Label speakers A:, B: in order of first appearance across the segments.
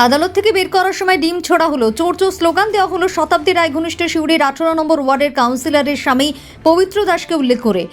A: আদালত থেকে বের করার সময় ডিম ছোড়া হলো, চোর চোর স্লোগান দেওয়া হলো শতাব্দী রায় ঘনিষ্ঠ শিউড়ির 18 নম্বর ওয়ার্ডের কাউন্সিলরের স্বামী পবিত্র দাসকে উল্লেখ করে।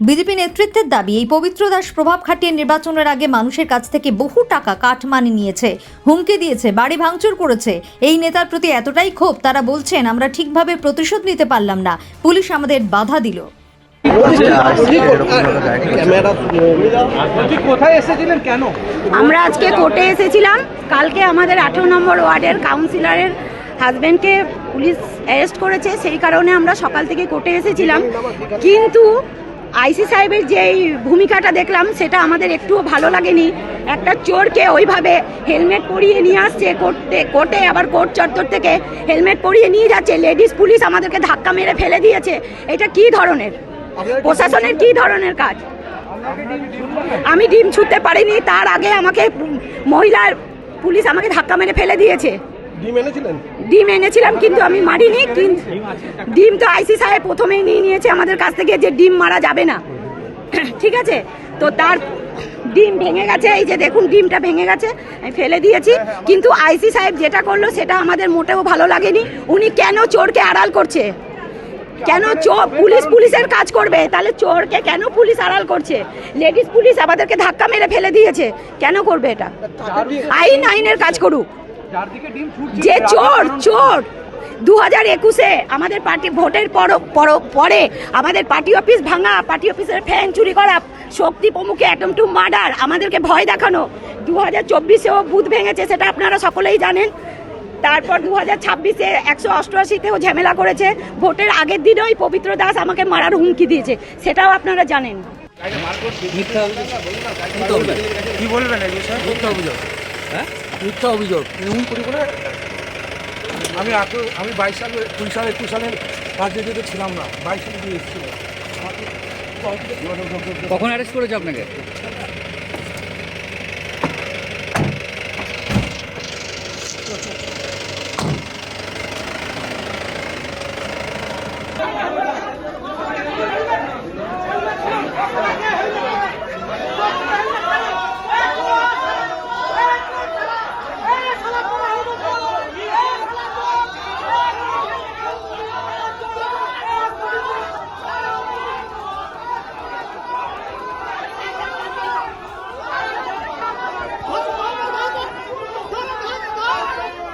A: বিজেপি নেতৃত্বের দাবি, এই পবিত্র দাস প্রভাব খাটিয়ে নির্বাচনের আগে মানুষের কাছ থেকে বহু টাকা কাটমানি নিয়েছে, হুমকি দিয়েছে, বাড়ি ভাঙচুর করেছে। এই নেতার প্রতি এতটাই ক্ষোভ, তারা বলছেন আমরা ঠিকভাবে প্রতিশোধ নিতে পারলাম না, পুলিশ আমাদের বাধা দিল।
B: আমরা আজকে কোর্টে এসেছিলাম। কালকে আমাদের 18 নম্বর ওয়ার্ডের কাউন্সিলরের হাজব্যান্ডকে পুলিশ অ্যারেস্ট করেছে, সেই কারণে আমরা সকাল থেকে কোর্টে এসেছিলাম। কিন্তু আইসি সাহেবের যেই ভূমিকাটা দেখলাম সেটা আমাদের একটুও ভালো লাগেনি। একটা চোরকে ওইভাবে হেলমেট পরিয়ে নিয়ে আসছে কোর্টে, আবার কোর্ট চত্বর থেকে হেলমেট পরিয়ে নিয়ে যাচ্ছে। লেডিস পুলিশ আমাদেরকে ধাক্কা মেরে ফেলে দিয়েছে। এটা কি ধরনের প্রশাসনের, কি ধরনের কাজ? আমি ডিম ছুঁতে পারিনি, তার আগে আমাকে মহিলার পুলিশ আমাকে ধাক্কা মেরে ফেলে দিয়েছে। ডিম এনেছিলাম কিন্তু আমি মারিনি। কিন্তু ডিম তো আইসি সাহেব প্রথমেই নিয়ে নিয়েছে আমাদের কাছ থেকে যে ডিম মারা যাবে না, ঠিক আছে? তো তার ডিম ভেঙে গেছে, এই যে দেখুন ডিমটা ভেঙে গেছে, আমি ফেলে দিয়েছি। কিন্তু আইসি সাহেব যেটা করলো সেটা আমাদের মোটেও ভালো লাগেনি। উনি কেন চোরকে আড়াল করছে? কেন চোর পুলিশের কাজ করবে, তাহলে চোরকে কেন পুলিশ আড়াল করছে? লেডিস পুলিশ আমাদেরকে ধাক্কা মেরে ফেলে দিয়েছে, কেন করবে এটা? আইনের কাজ করুক। যে চোর 2021-এ আমাদের পার্টি ভোটের পরে আমাদের পার্টি অফিস ভাঙা, পার্টি অফিসের ফ্যান চুরি করা, শক্তি প্রমুখে অ্যাটম টু মার্ডার, আমাদেরকে ভয় দেখানো। 2024-এও বুথ ভেঙেছে, সেটা আপনারা সকলেই জানেন। তারপর 2026-এ 188-তেও ঝামেলা করেছে। ভোটের আগের দিনই পবিত্র দাস আমাকে মারার হুমকি দিয়েছে, সেটাও আপনারা জানেন।
C: কি বলবেন এই বিষয়ে? মিথ্যা অভিযোগ। হ্যাঁ, মিথ্যা অভিযোগ। আমি 22 সালে 20 সালে 21 সালের রাজনীতিতে ছিলাম না, 22 সালে দিয়ে এসেছিল।
D: কখন অ্যারেস্ট করেছে আপনাকে?